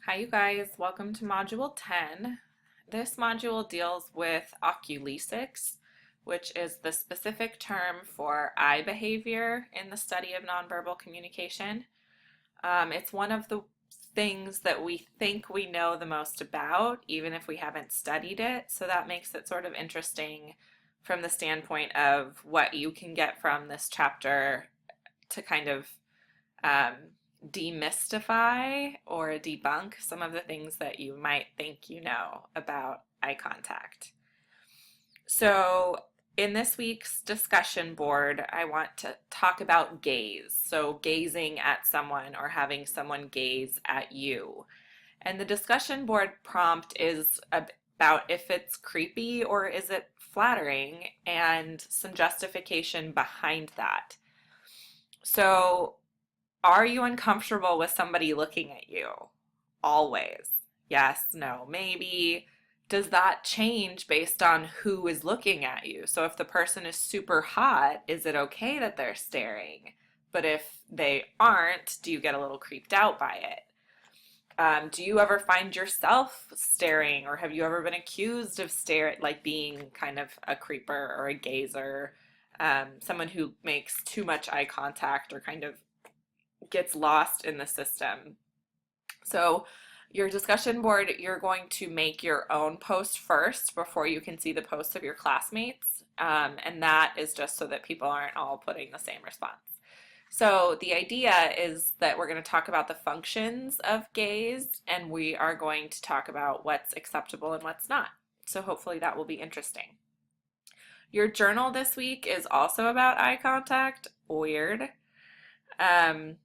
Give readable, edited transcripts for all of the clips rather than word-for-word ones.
Hi, you guys. Welcome to Module 10. This module deals with Oculesics, which is the specific term for eye behavior in the study of nonverbal communication. It's one of the things that we think we know the most about, even if we haven't studied it. So that makes it sort of interesting from the standpoint of what you can get from this chapter to kind of um, demystify or debunk some of the things that you might think you know about eye contact. So, in this week's discussion board, I want to talk about gaze. So, gazing at someone or having someone gaze at you. And the discussion board prompt is about if it's creepy or is it flattering, and some justification behind that. So, are you uncomfortable with somebody looking at you? Always. Yes, no, maybe. Does that change based on who is looking at you? So if the person is super hot, is it okay that they're staring? But if they aren't, do you get a little creeped out by it? Do you ever find yourself staring, or have you ever been accused of like being kind of a creeper or a gazer, someone who makes too much eye contact or kind of gets lost in the system? So your discussion board, you're going to make your own post first before you can see the posts of your classmates. And that is just so that people aren't all putting the same response. So the idea is that we're going to talk about the functions of gaze, and we are going to talk about what's acceptable and what's not. So hopefully that will be interesting. Your journal this week is also about eye contact. Weird. And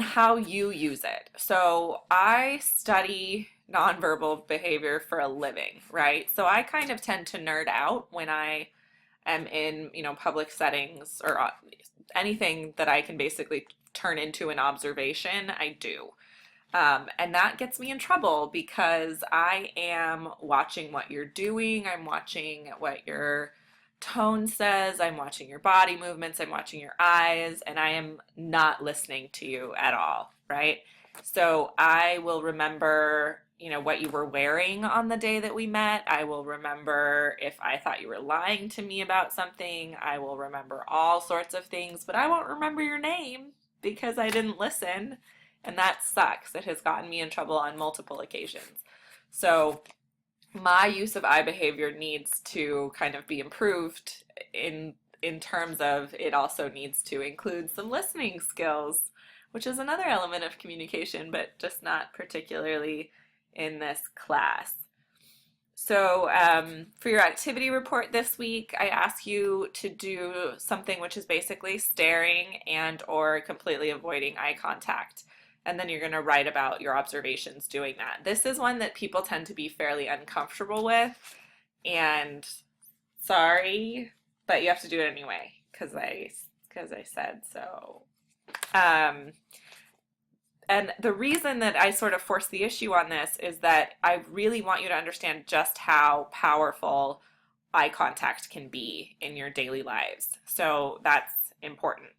how you use it. So I study nonverbal behavior for a living, right? So I kind of tend to nerd out when I am in, public settings or anything that I can basically turn into an observation, I do. And that gets me in trouble because I am watching what you're doing, I'm watching what your tone says, I'm watching your body movements, I'm watching your eyes, and I am not listening to you at all, right? So I will remember, what you were wearing on the day that we met. I will remember if I thought you were lying to me about something. I will remember all sorts of things, but I won't remember your name because I didn't listen. And that sucks. It has gotten me in trouble on multiple occasions. So my use of eye behavior needs to kind of be improved in terms of it also needs to include some listening skills, which is another element of communication, but just not particularly in this class. So for your activity report this week, I ask you to do something which is basically staring and or completely avoiding eye contact. And then you're going to write about your observations doing that. This is one that people tend to be fairly uncomfortable with, and sorry, but you have to do it anyway because I said so. And the reason that I sort of force the issue on this is that I really want you to understand just how powerful eye contact can be in your daily lives. So that's important.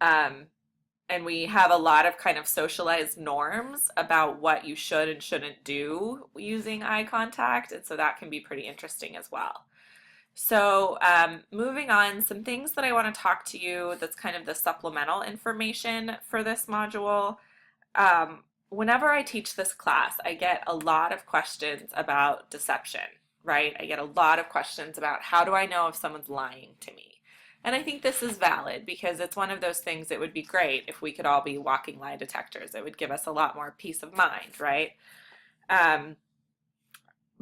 And we have a lot of kind of socialized norms about what you should and shouldn't do using eye contact, and so that can be pretty interesting as well. So moving on, some things that I want to talk to you that's kind of the supplemental information for this module. Whenever I teach this class, I get a lot of questions about deception, right? I get a lot of questions about how do I know if someone's lying to me? And I think this is valid because it's one of those things that would be great if we could all be walking lie detectors. It would give us a lot more peace of mind, right?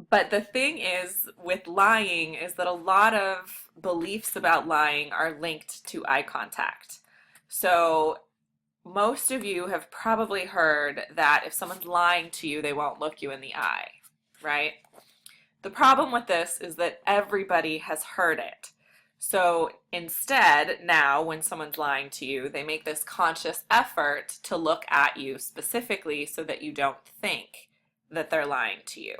But the thing is with lying is that a lot of beliefs about lying are linked to eye contact. So most of you have probably heard that if someone's lying to you, they won't look you in the eye, right? The problem with this is that everybody has heard it. So instead, now when someone's lying to you, they make this conscious effort to look at you specifically so that you don't think that they're lying to you.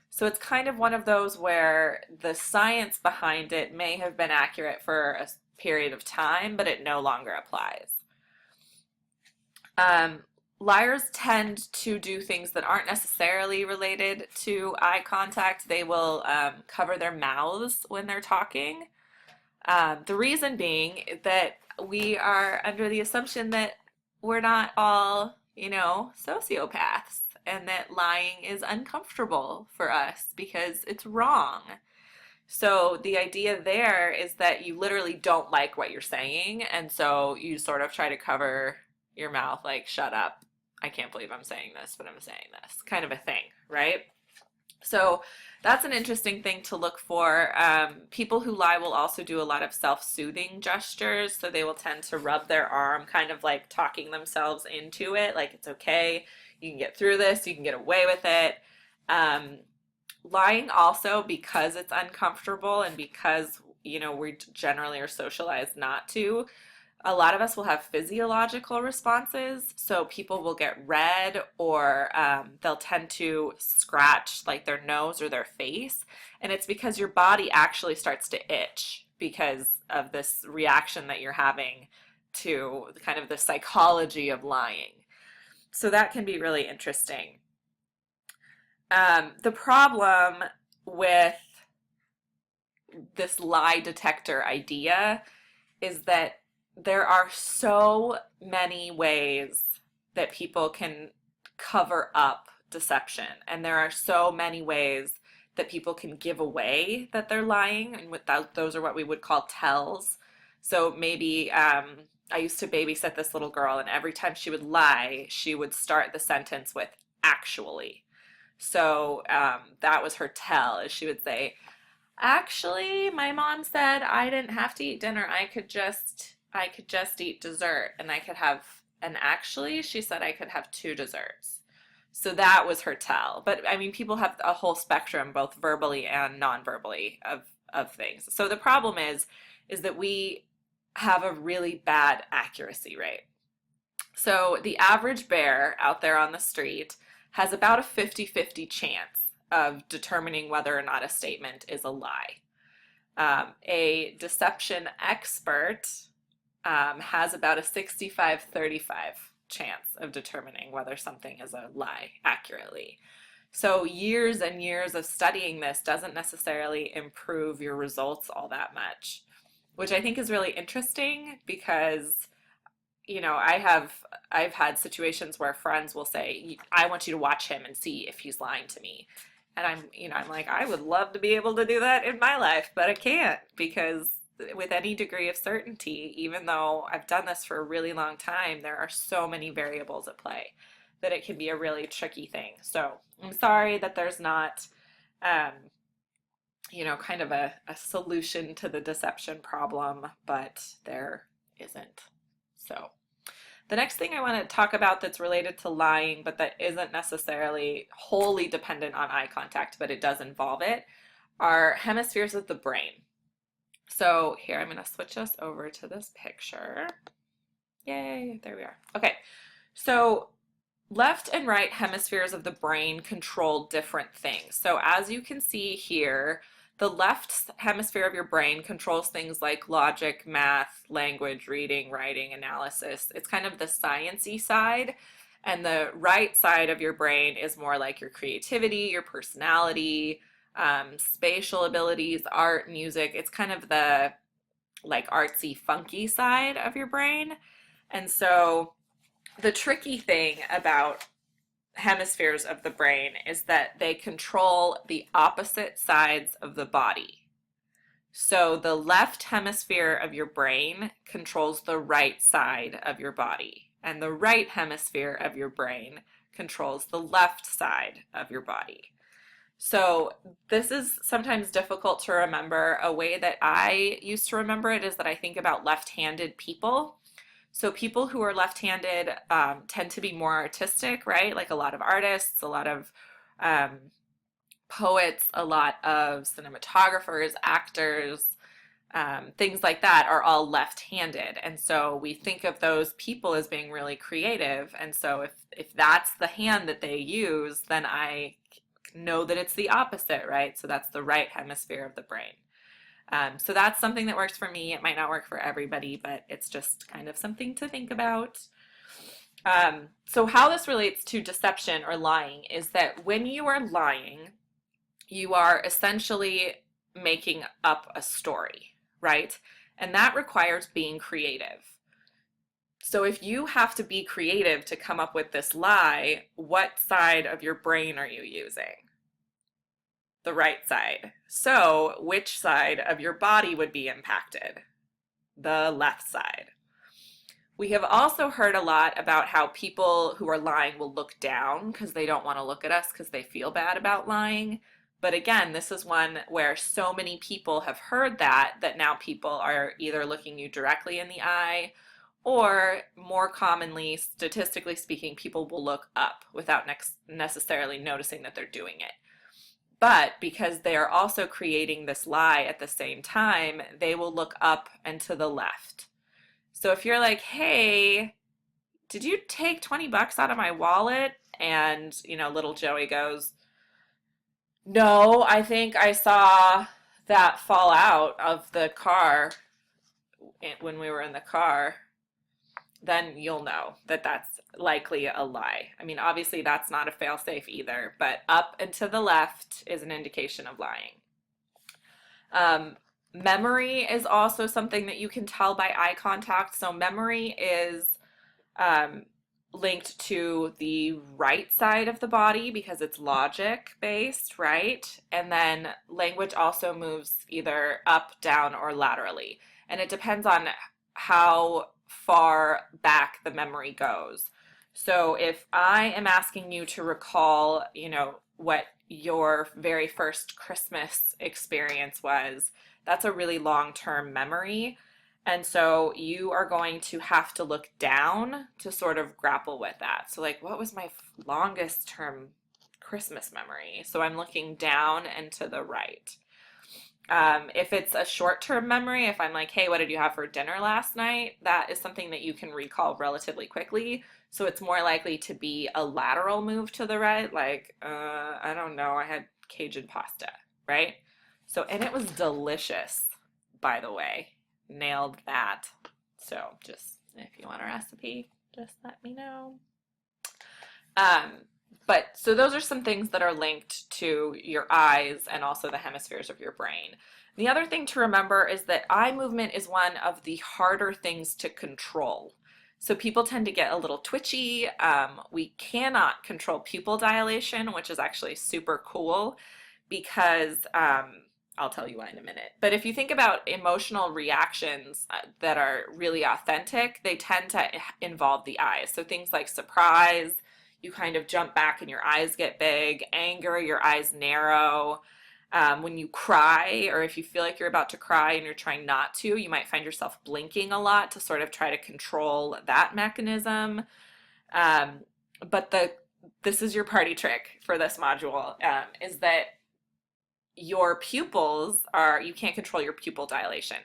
So it's kind of one of those where the science behind it may have been accurate for a period of time, but it no longer applies. liars tend to do things that aren't necessarily related to eye contact. They will cover their mouths when they're talking. The reason being that we are under the assumption that we're not all, sociopaths, and that lying is uncomfortable for us because it's wrong. So the idea there is that you literally don't like what you're saying, and so you sort of try to cover your mouth, like, shut up. I can't believe I'm saying this, but I'm saying this, kind of a thing, right? So that's an interesting thing to look for. People who lie will also do a lot of self-soothing gestures. So they will tend to rub their arm, kind of like talking themselves into it, like it's okay, you can get through this, you can get away with it. Um, Lying also, because it's uncomfortable and because, we generally are socialized not to, a lot of us will have physiological responses. So people will get red, or they'll tend to scratch like their nose or their face. And it's because your body actually starts to itch because of this reaction that you're having to kind of the psychology of lying. So that can be really interesting. The problem with this lie detector idea is that there are so many ways that people can cover up deception, and there are so many ways that people can give away that they're lying, and without those are what we would call tells. So maybe I used to babysit this little girl, and every time she would lie, she would start the sentence with actually. So that was her tell, is she would say, actually, my mom said I didn't have to eat dinner. I could just eat dessert, and I could have, and actually she said I could have two desserts. So that was her tell. But I mean, people have a whole spectrum, both verbally and non-verbally, of things. So the problem is that we have a really bad accuracy rate. So the average bear out there on the street has about a 50-50 chance of determining whether or not a statement is a lie. A deception expert has about a 65-35 chance of determining whether something is a lie accurately. So years and years of studying this doesn't necessarily improve your results all that much, which I think is really interesting because I've had situations where friends will say, I want you to watch him and see if he's lying to me. And I'm like, I would love to be able to do that in my life, but I can't, because with any degree of certainty, even though I've done this for a really long time, there are so many variables at play that it can be a really tricky thing. So I'm sorry that there's not, um, kind of a solution to the deception problem, but there isn't. So the next thing I want to talk about that's related to lying, but that isn't necessarily wholly dependent on eye contact, but it does involve it, are hemispheres of the brain. So here, I'm going to switch us over to this picture. Yay, there we are. Okay, so left and right hemispheres of the brain control different things. So as you can see here, the left hemisphere of your brain controls things like logic, math, language, reading, writing, analysis. It's kind of the sciencey side. And the right side of your brain is more like your creativity, your personality, spatial abilities, art, music. It's kind of the like artsy, funky side of your brain. And so the tricky thing about hemispheres of the brain is that they control the opposite sides of the body. So the left hemisphere of your brain controls the right side of your body, and the right hemisphere of your brain controls the left side of your body. So this is sometimes difficult to remember. A way that I used to remember it is that I think about left-handed people. So people who are left-handed tend to be more artistic, right? Like a lot of artists, a lot of poets, a lot of cinematographers, actors, things like that are all left-handed. And so we think of those people as being really creative. And so if that's the hand that they use, then I know that it's the opposite, right? So that's the right hemisphere of the brain. So that's something that works for me. It might not work for everybody, but it's just kind of something to think about. So how this relates to deception or lying is that when you are lying, you are essentially making up a story, right? And that requires being creative. So if you have to be creative to come up with this lie, what side of your brain are you using? The right side. So which side of your body would be impacted? The left side. We have also heard a lot about how people who are lying will look down because they don't want to look at us because they feel bad about lying. But again, this is one where so many people have heard that now people are either looking you directly in the eye, or more commonly, statistically speaking, people will look up without necessarily noticing that they're doing it. But because they are also creating this lie at the same time, they will look up and to the left. So if you're like, hey, did you take 20 bucks out of my wallet? And, little Joey goes, no, I think I saw that fall out of the car when we were in the car. Then you'll know that that's likely a lie. I mean, obviously that's not a fail-safe either, but up and to the left is an indication of lying. Memory is also something that you can tell by eye contact. So memory is linked to the right side of the body because it's logic based, right? And then language also moves either up, down, or laterally. And it depends on how far back the memory goes. So if I am asking you to recall, what your very first Christmas experience was, that's a really long-term memory. And so you are going to have to look down to sort of grapple with that. So like, what was my longest term Christmas memory? So I'm looking down and to the right. If it's a short-term memory, if I'm like, hey, what did you have for dinner last night? That is something that you can recall relatively quickly. So it's more likely to be a lateral move to the right, like, I don't know, I had Cajun pasta, right? So, and it was delicious, by the way. Nailed that. So just, if you want a recipe, just let me know. But so those are some things that are linked to your eyes and also the hemispheres of your brain. The other thing to remember is that eye movement is one of the harder things to control. So people tend to get a little twitchy. We cannot control pupil dilation, which is actually super cool because I'll tell you why in a minute. But if you think about emotional reactions that are really authentic, they tend to involve the eyes. So things like surprise, you kind of jump back and your eyes get big. Anger, your eyes narrow. When you cry, or if you feel like you're about to cry and you're trying not to, you might find yourself blinking a lot to sort of try to control that mechanism. But this is your party trick for this module, is that your pupils you can't control your pupil dilation.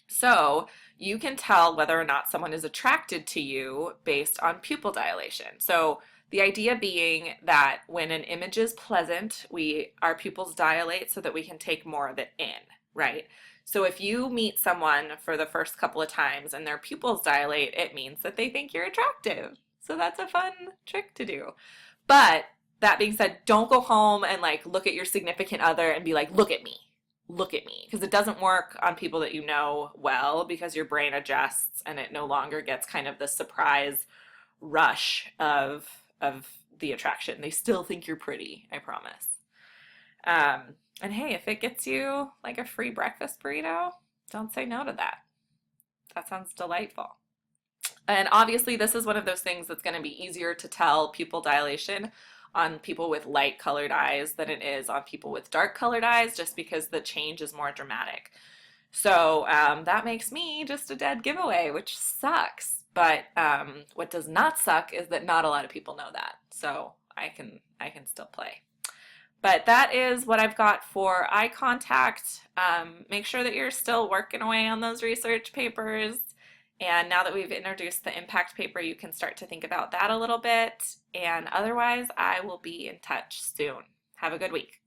So you can tell whether or not someone is attracted to you based on pupil dilation. So the idea being that when an image is pleasant, our pupils dilate so that we can take more of it in, right? So if you meet someone for the first couple of times and their pupils dilate, it means that they think you're attractive. So that's a fun trick to do. But that being said, don't go home and like look at your significant other and be like, look at me, because it doesn't work on people that you know well, because your brain adjusts and it no longer gets kind of the surprise rush of the attraction. They still think you're pretty, I promise. And hey, if it gets you like a free breakfast burrito, don't say no to that. That sounds delightful. And obviously this is one of those things that's going to be easier to tell pupil dilation on people with light colored eyes than it is on people with dark colored eyes, just because the change is more dramatic. So that makes me just a dead giveaway, which sucks. But what does not suck is that not a lot of people know that. So I can still play. But that is what I've got for eye contact. Make sure that you're still working away on those research papers. And now that we've introduced the impact paper, you can start to think about that a little bit. And otherwise, I will be in touch soon. Have a good week.